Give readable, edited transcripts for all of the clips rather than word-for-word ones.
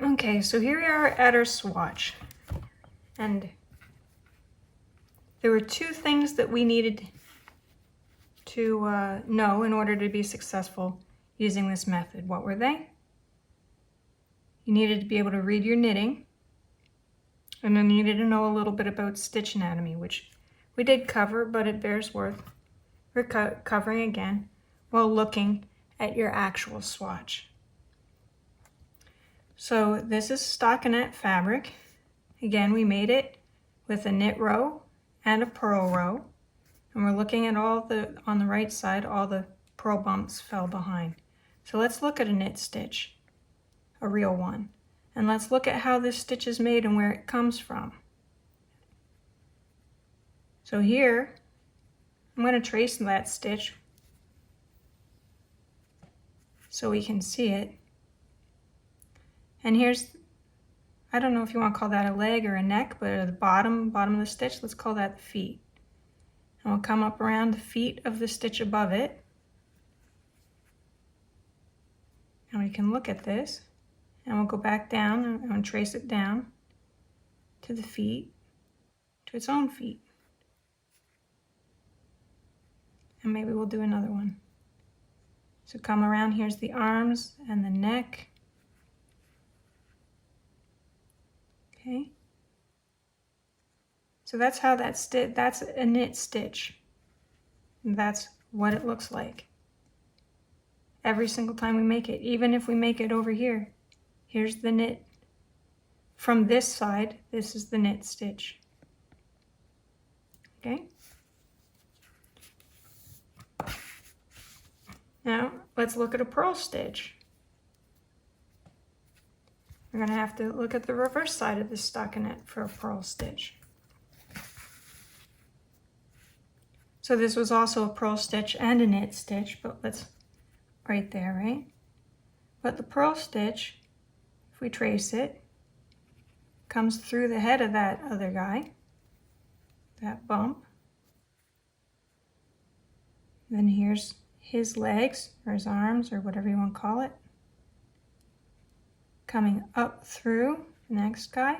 Okay, so here we are at our swatch, and there were two things that we needed to know in order to be successful using this method. What were they? You needed to be able to read your knitting, and then you needed to know a little bit about stitch anatomy, which we did cover, but it bears worth covering again while looking at your actual swatch. So this is stockinette fabric. Again, we made it with a knit row and a purl row. And we're looking at all the, on the right side, all the purl bumps fell behind. So let's look at a knit stitch, a real one. And let's look at how this stitch is made and where it comes from. So here, I'm going to trace that stitch so we can see it. And here's, I don't know if you want to call that a leg or a neck, but at the bottom of the stitch, let's call that the feet. And we'll come up around the feet of the stitch above it. And we can look at this, and we'll go back down and trace it down to the feet, to its own feet. And maybe we'll do another one. So come around, here's the arms and the neck. Okay. So that's how that's a knit stitch. And that's what it looks like every single time we make it. Even if we make it over here, here's the knit. From this side, this is the knit stitch. Okay. Now let's look at a purl stitch. We're going to have to look at the reverse side of the stockinette for a purl stitch. So this was also a purl stitch and a knit stitch, but let's, right there, right? But the purl stitch, if we trace it, comes through the head of that other guy, that bump. Then here's his legs, or his arms, or whatever you want to call it, coming up through the next guy.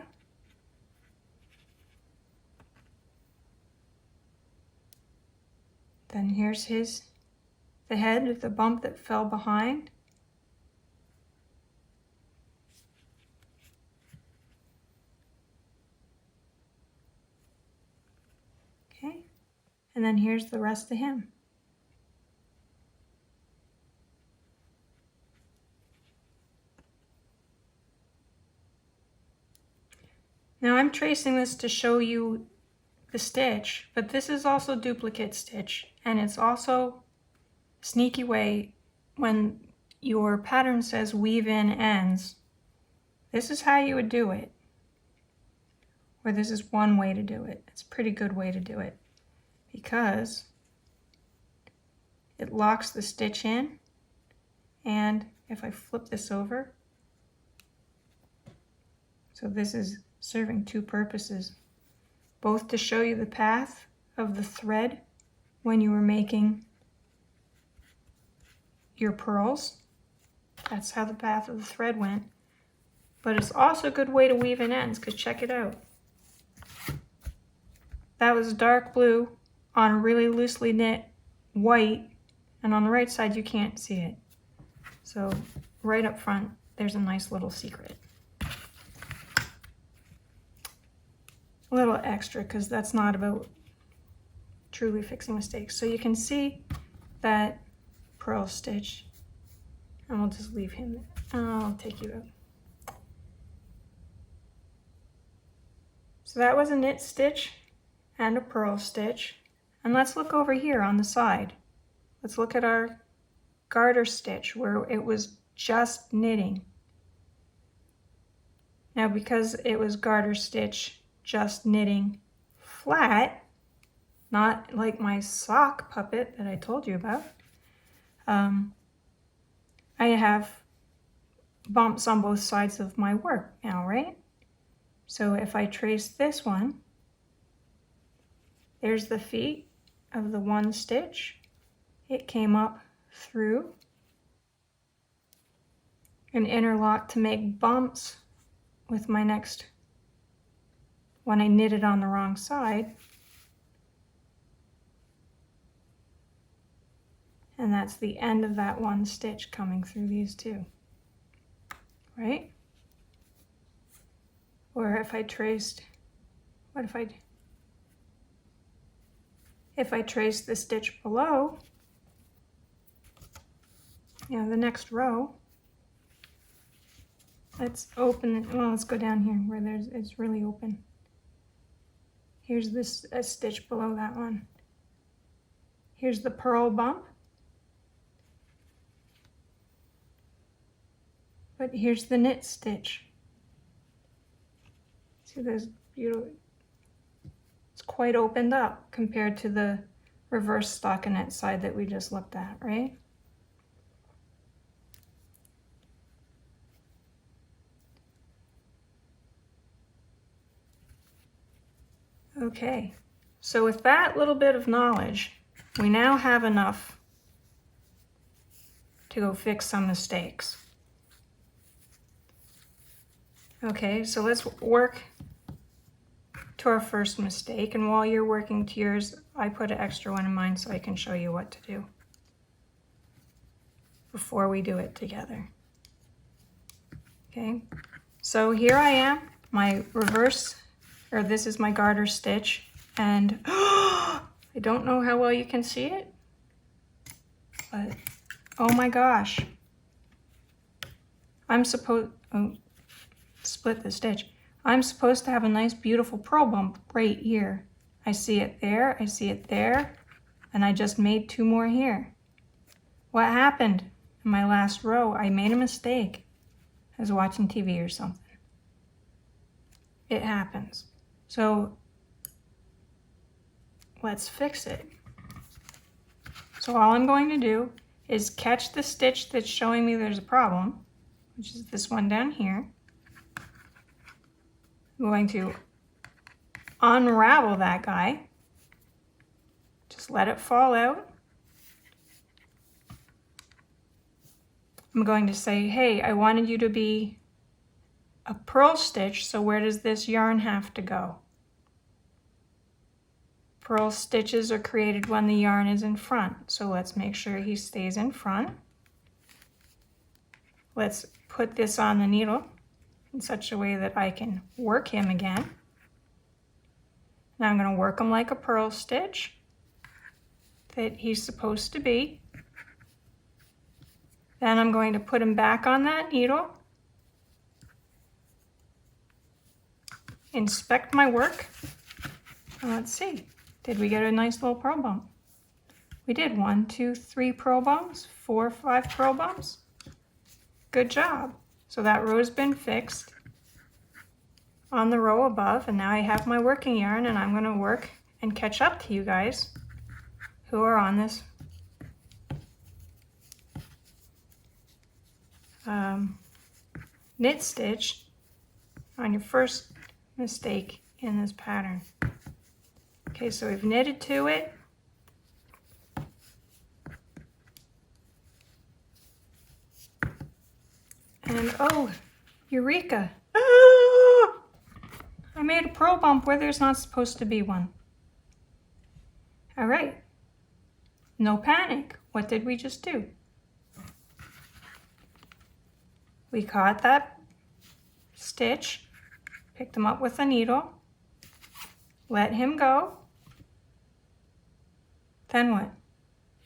Then here's the head of the bump that fell behind. Okay, and then here's the rest of him. Now I'm tracing this to show you the stitch, but this is also duplicate stitch, and it's also a sneaky way when your pattern says weave in ends. This is how you would do it, or this is one way to do it. It's a pretty good way to do it because it locks the stitch in, and if I flip this over, so this is serving two purposes, both to show you the path of the thread when you were making your purls. That's how the path of the thread went. But it's also a good way to weave in ends, because check it out. That was dark blue on really loosely knit white, and on the right side you can't see it. So right up front, there's a nice little secret. A little extra, because that's not about truly fixing mistakes. So you can see that purl stitch, and we'll just leave him there. I'll take you out. So that was a knit stitch and a purl stitch. And let's look over here on the side. Let's look at our garter stitch where it was just knitting. Now because it was garter stitch, just knitting flat, not like my sock puppet that I told you about, I have bumps on both sides of my work now, right? So if I trace this one, there's the feet of the one stitch. It came up through and interlocked to make bumps with my next, when I knitted on the wrong side. And that's the end of that one stitch coming through these two, right? Or if I traced, what if I trace the stitch below, you know, the next row, let's open it. Well, let's go down here where it's really open. Here's this a stitch below that one. Here's the purl bump. But here's the knit stitch. See, there's beautiful. It's quite opened up compared to the reverse stockinette side that we just looked at, right? Okay, so with that little bit of knowledge, we now have enough to go fix some mistakes. Okay, so let's work to our first mistake, and while you're working to yours, I put an extra one in mine so I can show you what to do before we do it together. Okay, so here I am, my reverse, or this is my garter stitch, and I don't know how well you can see it, but oh my gosh, I'm supposed, oh, split the stitch. I'm supposed to have a nice beautiful purl bump right here. I see it there, I see it there, and I just made 2 more here. What happened in my last row? I made a mistake. I was watching TV or something. It happens. So let's fix it. So all I'm going to do is catch the stitch that's showing me there's a problem, which is this one down here. I'm going to unravel that guy. Just let it fall out. I'm going to say, hey, I wanted you to be a purl stitch, so where does this yarn have to go? Purl stitches are created when the yarn is in front, so let's make sure he stays in front. Let's put this on the needle in such a way that I can work him again. Now I'm going to work him like a purl stitch that he's supposed to be. Then I'm going to put him back on that needle. Inspect my work. Let's see. Did we get a nice little purl bump? We did 1, 2, 3 purl bumps, 4, 5 purl bumps. Good job. So that row's been fixed on the row above, and now I have my working yarn, and I'm going to work and catch up to you guys who are on this knit stitch on your first mistake in this pattern. Okay, so we've knitted to it. And oh, eureka! Ah! I made a purl bump where there's not supposed to be one. All right, no panic. What did we just do? We caught that stitch, picked him up with a needle, let him go. Then what?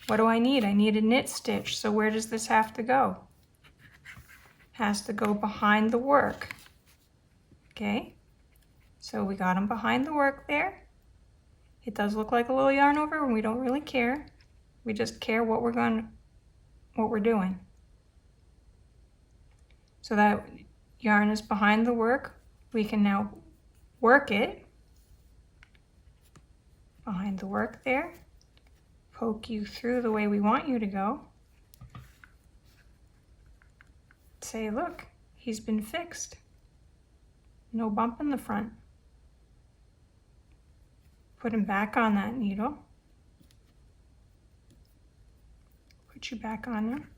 What do I need? I need a knit stitch. So where does this have to go? Has to go behind the work. Okay, so we got him behind the work there. It does look like a little yarn over, and we don't really care. We just care what we're doing. So that yarn is behind the work. We can now work it behind the work there. Poke you through the way we want you to go. Say, look, he's been fixed. No bump in the front. Put him back on that needle. Put you back on there.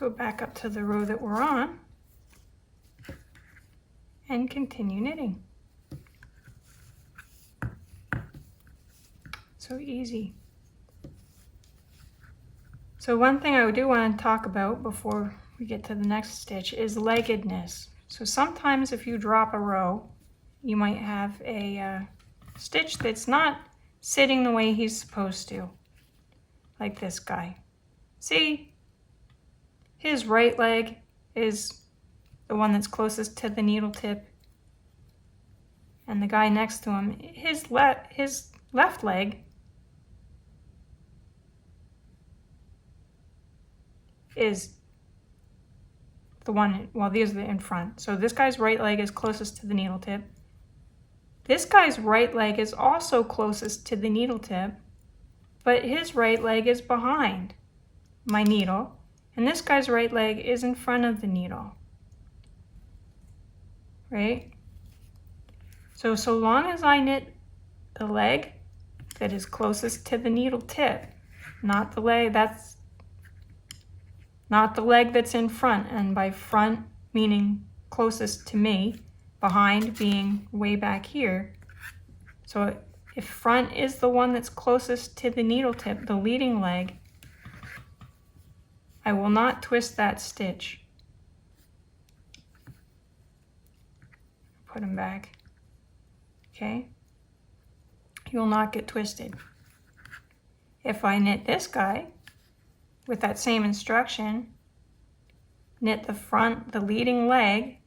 go back up to the row that we're on and continue knitting. So easy. So one thing I do want to talk about before we get to the next stitch is leggedness. So sometimes if you drop a row, you might have a stitch that's not sitting the way he's supposed to, like this guy. See, his right leg is the one that's closest to the needle tip, and the guy next to him, his left leg is the one, well, these are the in front. So this guy's right leg is closest to the needle tip. This guy's right leg is also closest to the needle tip, but his right leg is behind my needle, and this guy's right leg is in front of the needle, right? So long as I knit the leg that is closest to the needle tip, not the leg that's in front, and by front meaning closest to me, behind being way back here. So if front is the one that's closest to the needle tip, the leading leg, I will not twist that stitch. Put him back. Okay? He will not get twisted. If I knit this guy with that same instruction, knit the front, the leading leg,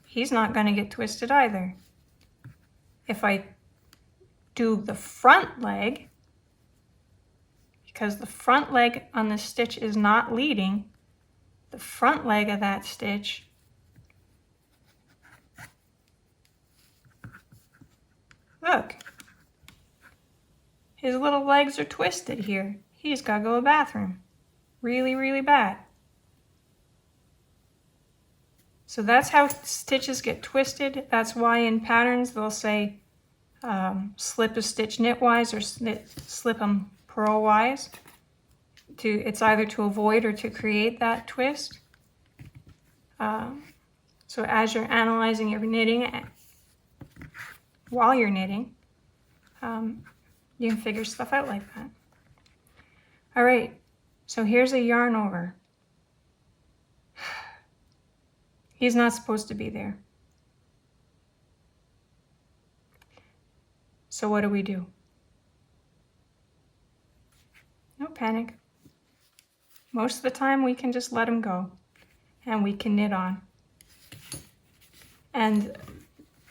he's not going to get twisted either. If I do the front leg, because the front leg on this stitch is not leading, the front leg of that stitch look, his little legs are twisted here. He's got to go to the bathroom. Really, really bad. So that's how stitches get twisted. That's why in patterns they'll say slip a stitch knitwise or slip them purlwise. It's either to avoid or to create that twist. So as you're analyzing your knitting, while you're knitting, you can figure stuff out like that. All right, so here's a yarn over. He's not supposed to be there. So what do? No panic. Most of the time we can just let him go and we can knit on. And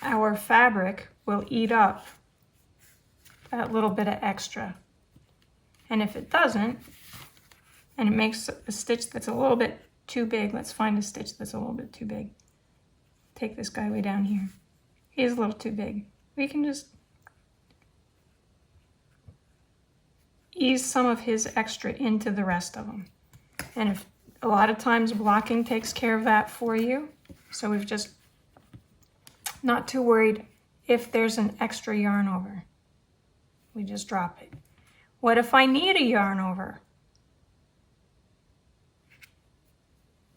our fabric will eat up that little bit of extra. And if it doesn't, and it makes a stitch that's a little bit too big, let's find a stitch that's a little bit too big. Take this guy way down here. He's a little too big. We can just ease some of his extra into the rest of them. And if a lot of times blocking takes care of that for you, so we've just not too worried if there's an extra yarn over. We just drop it. What if I need a yarn over?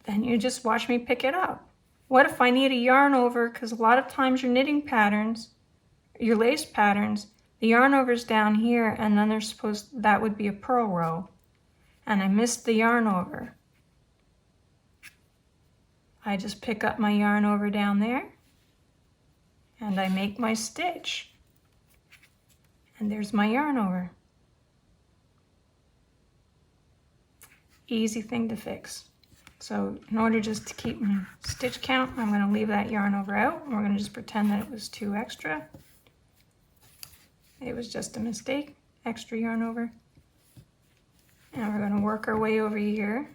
Then you just watch me pick it up. What if I need a yarn over? Because a lot of times your knitting patterns, your lace patterns, the yarn over's down here, and then that would be a purl row. And I missed the yarn over. I just pick up my yarn over down there, and I make my stitch. And there's my yarn over. Easy thing to fix. So in order just to keep my stitch count, I'm going to leave that yarn over out, and we're going to just pretend that it was 2 extra. It was just a mistake, extra yarn over. And we're going to work our way over here,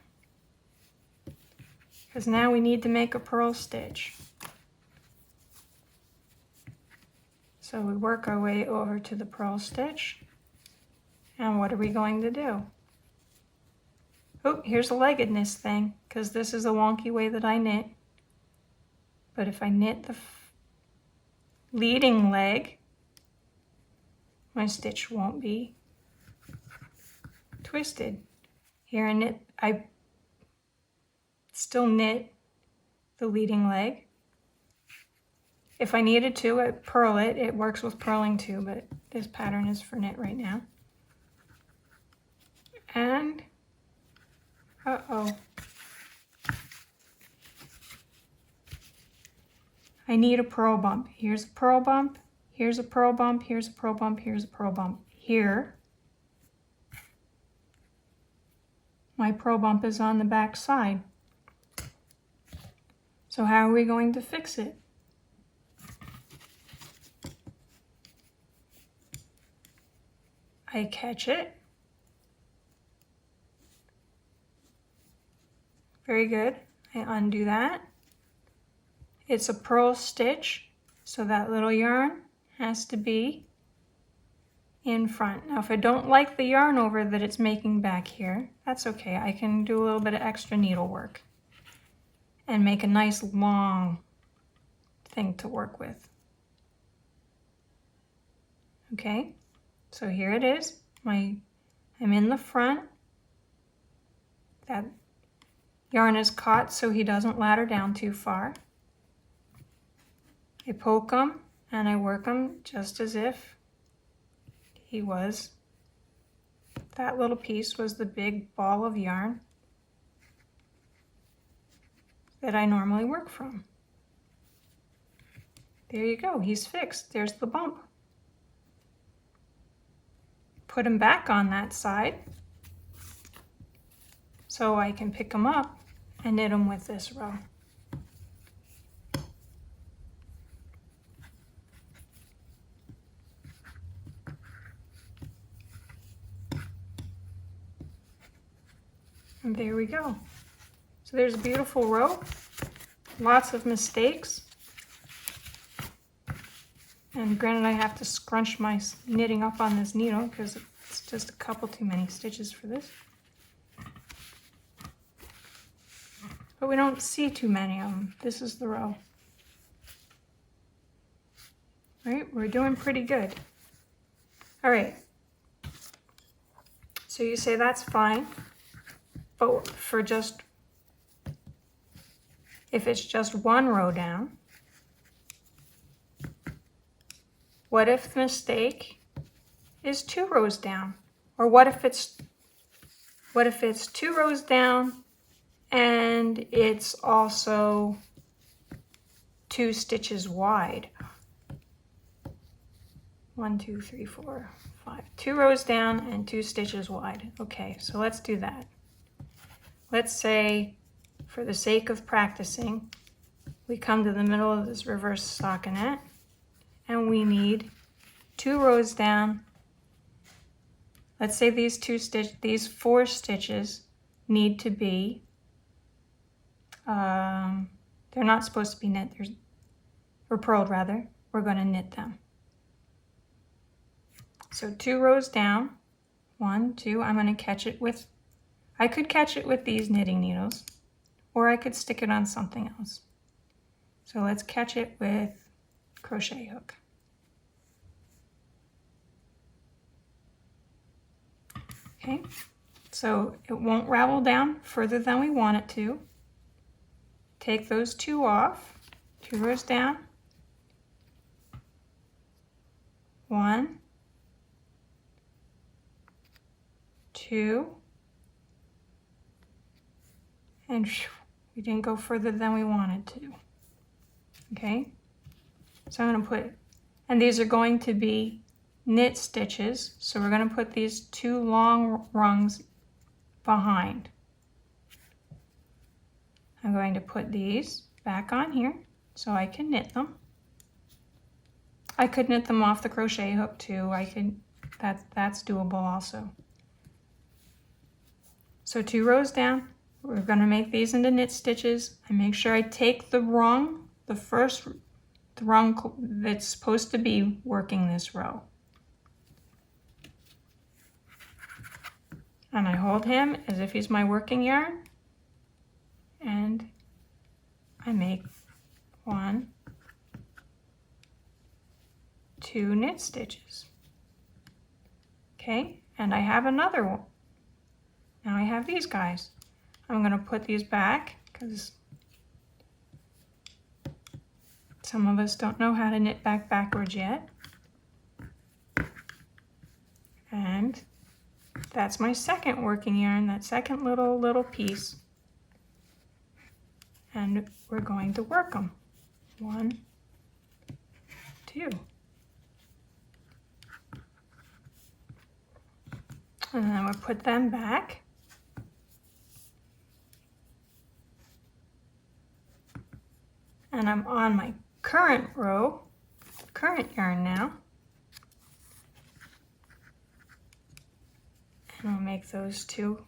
because now we need to make a purl stitch. So we work our way over to the purl stitch, and what are we going to do? Oh, here's a leggedness thing, because this is a wonky way that I knit. But if I knit the leading leg, my stitch won't be twisted. Here I still knit the leading leg. If I needed to, I'd purl it. It works with purling too, but this pattern is for knit right now. And, uh-oh. I need a purl bump. Here's a purl bump, here's a purl bump, here's a purl bump, here's a purl bump. Here, my purl bump is on the back side. So how are we going to fix it? I catch it. Very good. I undo that. It's a purl stitch, so that little yarn has to be in front. Now if I don't like the yarn over that it's making back here, that's okay. I can do a little bit of extra needlework and make a nice long thing to work with. Okay, so here it is. I'm in the front. That yarn is caught so he doesn't ladder down too far. I poke him and I work him just as if he was, that little piece was the big ball of yarn that I normally work from. There you go, he's fixed. There's the bump. Put him back on that side so I can pick him up and knit him with this row. And there we go. So there's a beautiful row, lots of mistakes. And granted, I have to scrunch my knitting up on this needle because it's just a couple too many stitches for this. But we don't see too many of them. This is the row. All right, we're doing pretty good. All right. So you say that's fine. But for just, if it's just one row down, what if the mistake is 2 rows down? Or what if it's 2 rows down and it's also 2 stitches wide? 1, 2, 3, 4, 5. 2 rows down and 2 stitches wide. Okay, so let's do that. Let's say, for the sake of practicing, we come to the middle of this reverse stockinette and we need 2 rows down. Let's say these 4 stitches need to be, they're not supposed to be knit, or purled rather. We're going to knit them. So 2 rows down, 1, 2, I'm going to catch it with, I could catch it with these knitting needles, or I could stick it on something else. So let's catch it with crochet hook. Okay, so it won't ravel down further than we want it to. Take those 2 off, 2 rows down, 1, 2, and we didn't go further than we wanted to. Okay, so I'm going to put, and these are going to be knit stitches, so we're going to put these 2 long rungs behind. I'm going to put these back on here so I can knit them. I could knit them off the crochet hook too. That's doable also. So 2 rows down, we're going to make these into knit stitches. I make sure I take the rung, the rung that's supposed to be working this row. And I hold him as if he's my working yarn, and I make 1, 2 knit stitches. Okay, and I have another Now I have these guys. I'm going to put these back because some of us don't know how to knit backwards yet. And that's my second working yarn, that second little piece. And we're going to work them. 1, 2. And then we'll put them back. And I'm on my current row, current yarn now. And I'll make those 2.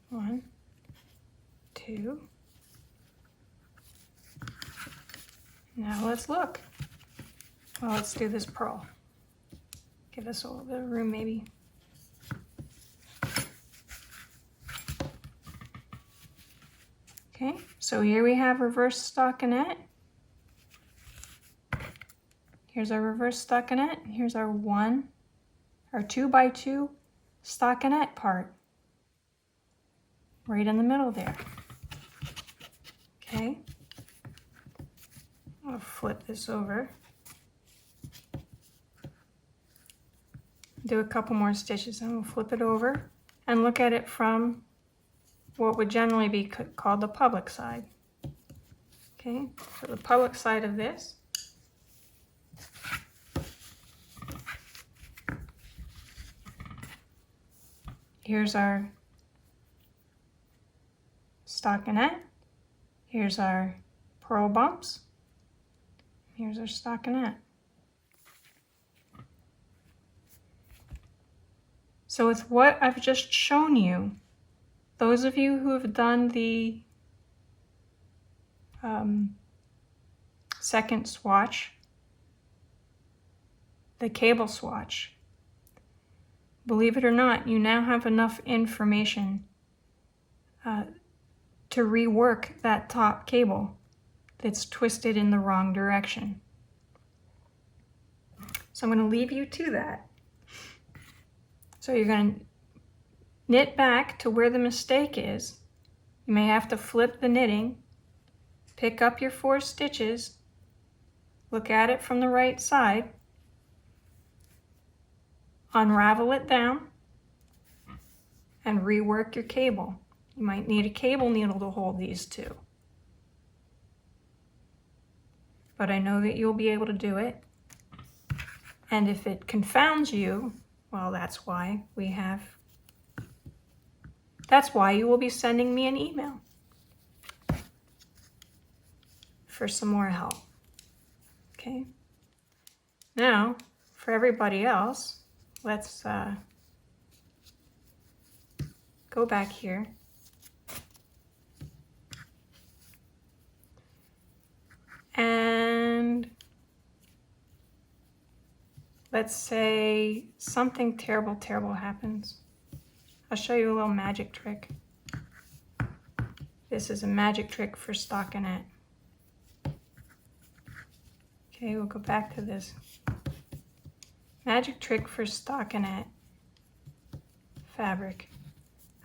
1, 2. Now let's look. Well, let's do this purl. Give us a little bit of room maybe. Okay, so here we have reverse stockinette. Here's our reverse stockinette. Here's our 2 by 2 stockinette part. Right in the middle there. Okay. I'll flip this over. Do a couple more stitches and we'll flip it over and look at it from what would generally be called the public side. Okay, so the public side of this. Here's our stockinette. Here's our purl bumps. Here's our stockinette. So with what I've just shown you, those of you who have done the second swatch, the cable swatch, believe it or not, you now have enough information to rework that top cable that's twisted in the wrong direction. So I'm going to leave you to that. So you're going to knit back to where the mistake is. You may have to flip the knitting, pick up your 4 stitches, look at it from the right side, unravel it down, and rework your cable. You might need a cable needle to hold these 2. But I know that you'll be able to do it. And if it confounds you, well, that's why you will be sending me an email for some more help. Okay. Now, for everybody else, let's go back here. And let's say something terrible happens. I'll show you a little magic trick. This is a magic trick for stockinette. Okay, we'll go back to this. Magic trick for stockinette fabric.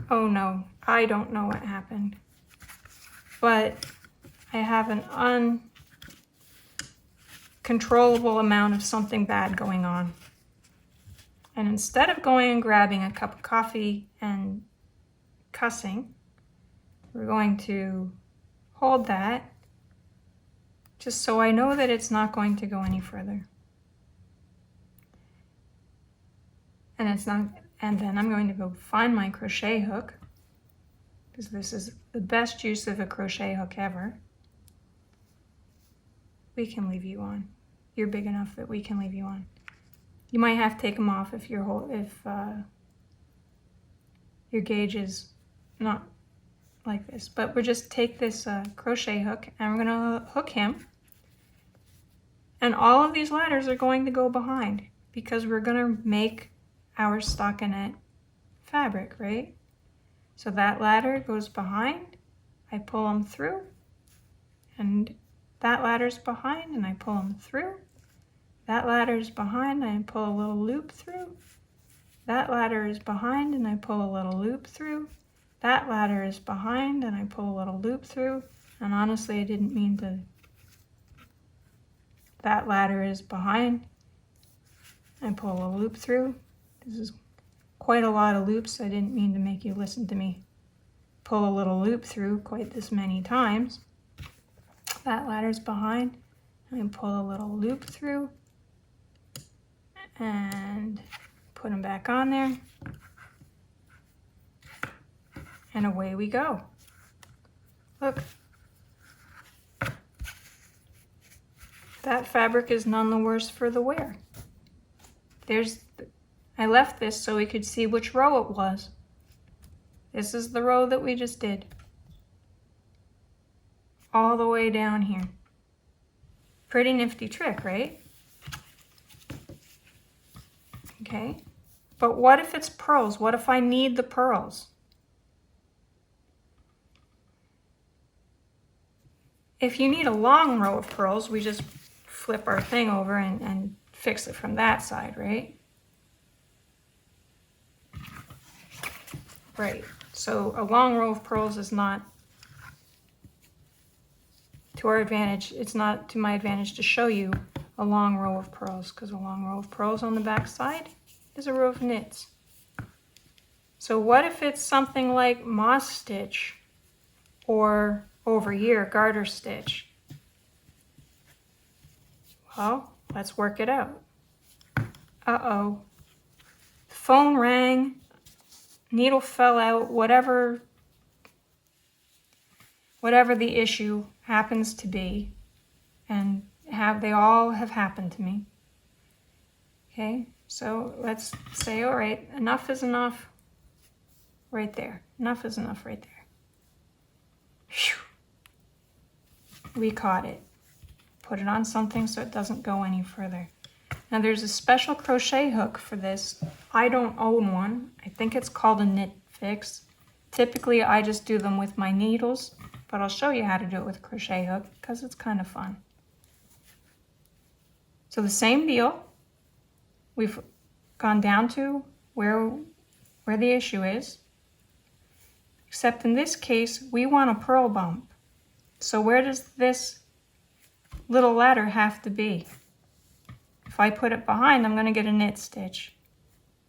Oh no, I don't know what happened. But I have an uncontrollable amount of something bad going on. And instead of going and grabbing a cup of coffee and cussing, we're going to hold that just so I know that it's not going to go any further. And it's not, and then I'm going to go find my crochet hook, because this is the best use of a crochet hook ever. We can leave you on. You're big enough that we can leave you on. You might have to take them off if your gauge is not like this. But we'll just take this crochet hook and we're going to hook him. And all of these ladders are going to go behind because we're going to make our stockinette fabric, right? So that ladder goes behind. I pull them through, and that ladder's behind, and I pull them through. That ladder's behind, and I pull a little loop through, That ladder is behind and I pull a little loop through. That ladder is behind and I pull a little loop through. And honestly, I didn't mean to. That ladder is behind. I pull a loop through. This is quite a lot of loops. I didn't mean to make you listen to me pull a little loop through quite this many times. That ladder's behind. I pull a little loop through and put them back on there. And away we go. Look. That fabric is none the worse for the wear. I left this so we could see which row it was. This is the row that we just did. All the way down here. Pretty nifty trick, right? Okay. But what if it's pearls? What if I need the pearls? If you need a long row of pearls, we just flip our thing over and fix it from that side, right? Right. So a long row of pearls is not to our advantage. It's not to my advantage to show you a long row of pearls, because a long row of pearls on the back side is a row of knits. So what if it's something like moss stitch or over here garter stitch? Well, let's work it out. Uh-oh. Phone rang, needle fell out, whatever the issue happens to be, and they all have happened to me. Okay, so let's say, all right, enough is enough right there. Enough is enough right there. Whew. We caught it. Put it on something so it doesn't go any further. Now there's a special crochet hook for this. I don't own one. I think it's called a knit fix. Typically I just do them with my needles, but I'll show you how to do it with a crochet hook because it's kind of fun. So the same deal. We've gone down to where the issue is, except in this case we want a purl bump. So where does this little ladder have to be? If I put it behind, I'm going to get a knit stitch.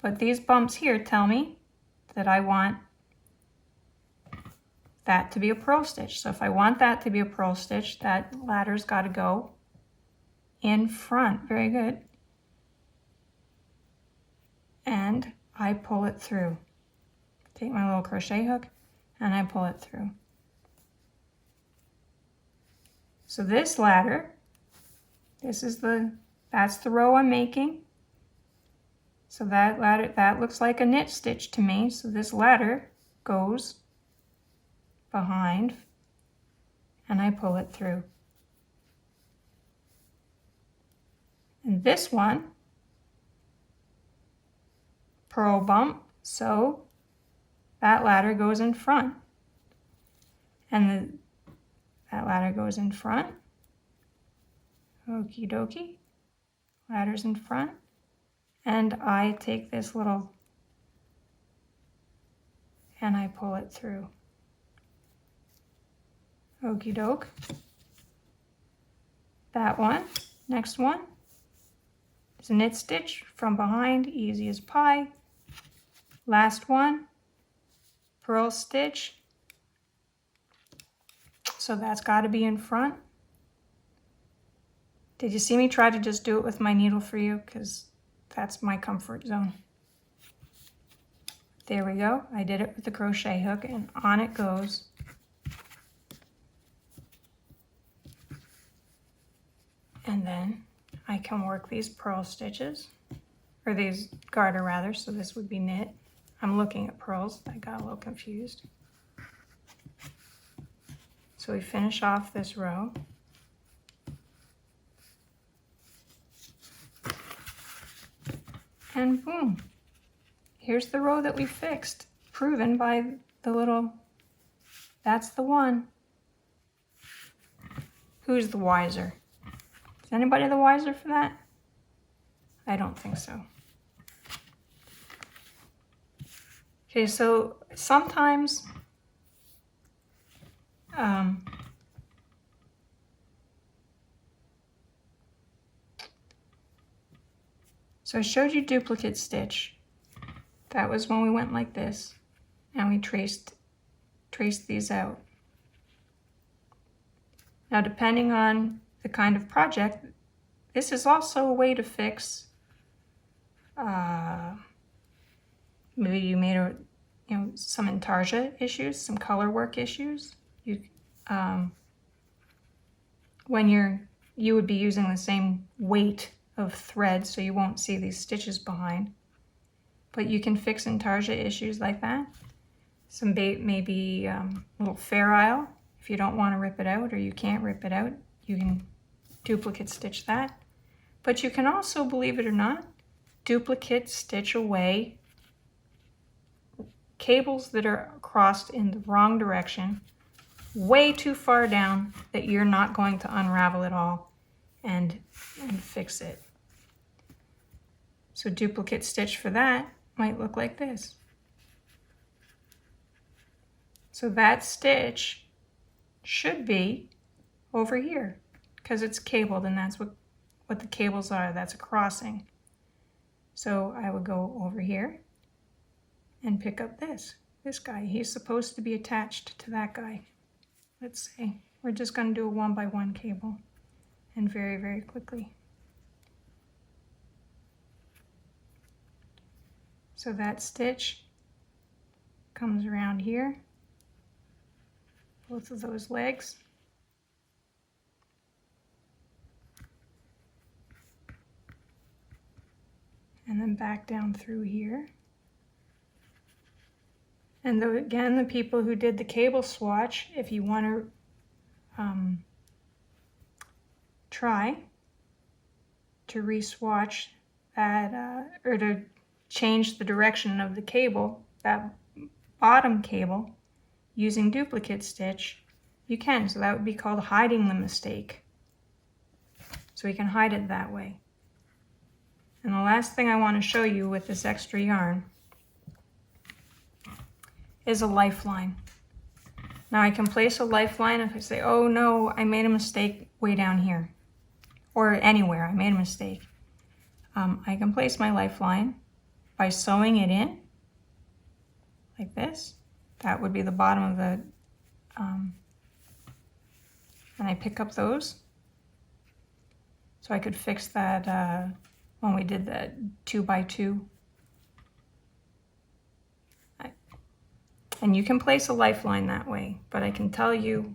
But these bumps here tell me that I want that to be a purl stitch. So if I want that to be a purl stitch, that ladder's got to go in front. Very good. And I pull it through. Take my little crochet hook and I pull it through. So this ladder, that's the row I'm making. So that ladder, that looks like a knit stitch to me. So this ladder goes behind and I pull it through. And this one, purl bump, so that ladder goes in front. And that ladder goes in front. Okie dokie. Ladder's in front. And I take this little and I pull it through. Okie doke. That one, next one, is a knit stitch from behind, easy as pie. Last one, purl stitch. So that's got to be in front. Did you see me try to just do it with my needle for you? Because that's my comfort zone. There we go. I did it with the crochet hook and on it goes. And then I can work these purl stitches, or these garter rather, so this would be knit. I'm looking at purls, I got a little confused. So we finish off this row. And boom, here's the row that we fixed, proven by the little, that's the one. Who's the wiser? Is anybody the wiser for that? I don't think so. Okay, so sometimes so I showed you duplicate stitch. That was when we went like this and we traced these out. Now, depending on the kind of project, this is also a way to fix, maybe you made some intarsia issues, some color work issues. When you would be using the same weight of thread, so you won't see these stitches behind. But you can fix intarsia issues like that. Some maybe little fair isle. If you don't want to rip it out or you can't rip it out, you can duplicate stitch that. But you can also, believe it or not, duplicate stitch away cables that are crossed in the wrong direction, way too far down that you're not going to unravel it all and fix it. So duplicate stitch for that might look like this. So that stitch should be over here because it's cabled, and that's what the cables are. That's a crossing. So I would go over here and pick up this guy. He's supposed to be attached to that guy. Let's say we're just going to do a 1x1 cable, and very, very quickly. So that stitch comes around here, both of those legs. And then back down through here. And again, the people who did the cable swatch, if you want to try to re-swatch that, or to change the direction of the cable, that bottom cable, using duplicate stitch, you can. So that would be called hiding the mistake. So you can hide it that way. And the last thing I want to show you with this extra yarn is a lifeline. Now I can place a lifeline if I say, oh no, I made a mistake way down here, or anywhere, I made a mistake. I can place my lifeline by sewing it in, like this. That would be the bottom of the, and I pick up those. So I could fix that when we did the 2x2. And you can place a lifeline that way, but I can tell you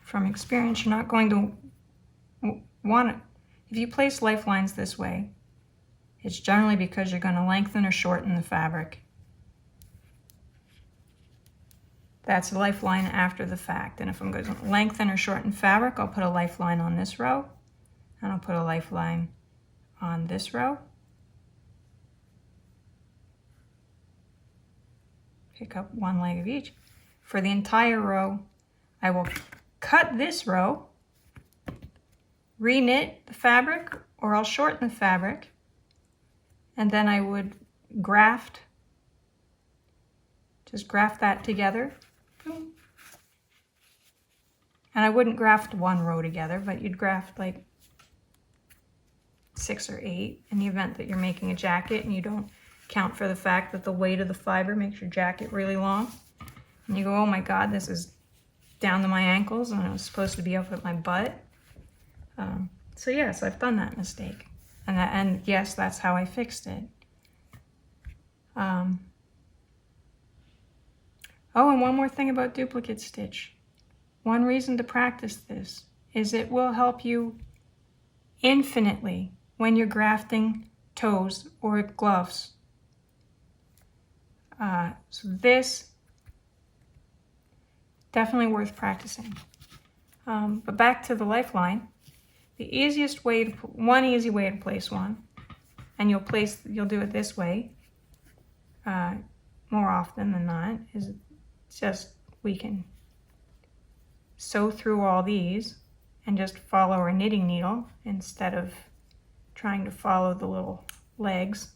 from experience, you're not going to want it. If you place lifelines this way, it's generally because you're going to lengthen or shorten the fabric. That's a lifeline after the fact. And if I'm going to lengthen or shorten fabric, I'll put a lifeline on this row, and I'll put a lifeline on this row. Pick up one leg of each. For the entire row, I will cut this row, re-knit the fabric, or I'll shorten the fabric, and then I would graft, just graft that together. Boom. And I wouldn't graft one row together, but you'd graft like 6 or 8 in the event that you're making a jacket and you don't count for the fact that the weight of the fiber makes your jacket really long. And you go, oh my God, this is down to my ankles and it was supposed to be up at my butt. So yes, I've done that mistake. And yes, that's how I fixed it. Oh, and one more thing about duplicate stitch. One reason to practice this is it will help you infinitely when you're grafting toes or gloves. So this, definitely worth practicing. But back to the lifeline, the easiest way to, one easy way to place one, and you'll do it this way more often than not, is just we can sew through all these and just follow our knitting needle instead of trying to follow the little legs.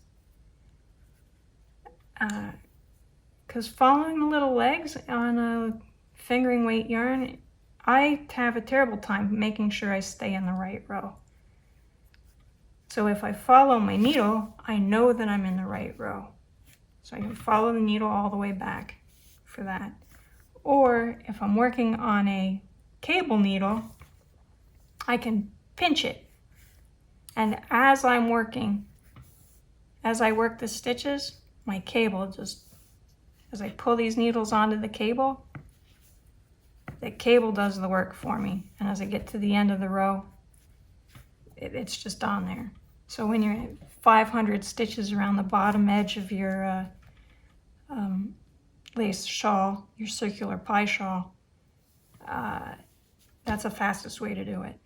Because following the little legs on a fingering weight yarn, I have a terrible time making sure I stay in the right row. So if I follow my needle, I know that I'm in the right row. So I can follow the needle all the way back for that. Or if I'm working on a cable needle, I can pinch it. And as I'm working, as I work the stitches, my cable just, as I pull these needles onto the cable does the work for me. And as I get to the end of the row, it's just on there. So when you're at 500 stitches around the bottom edge of your lace shawl, your circular pie shawl, that's the fastest way to do it.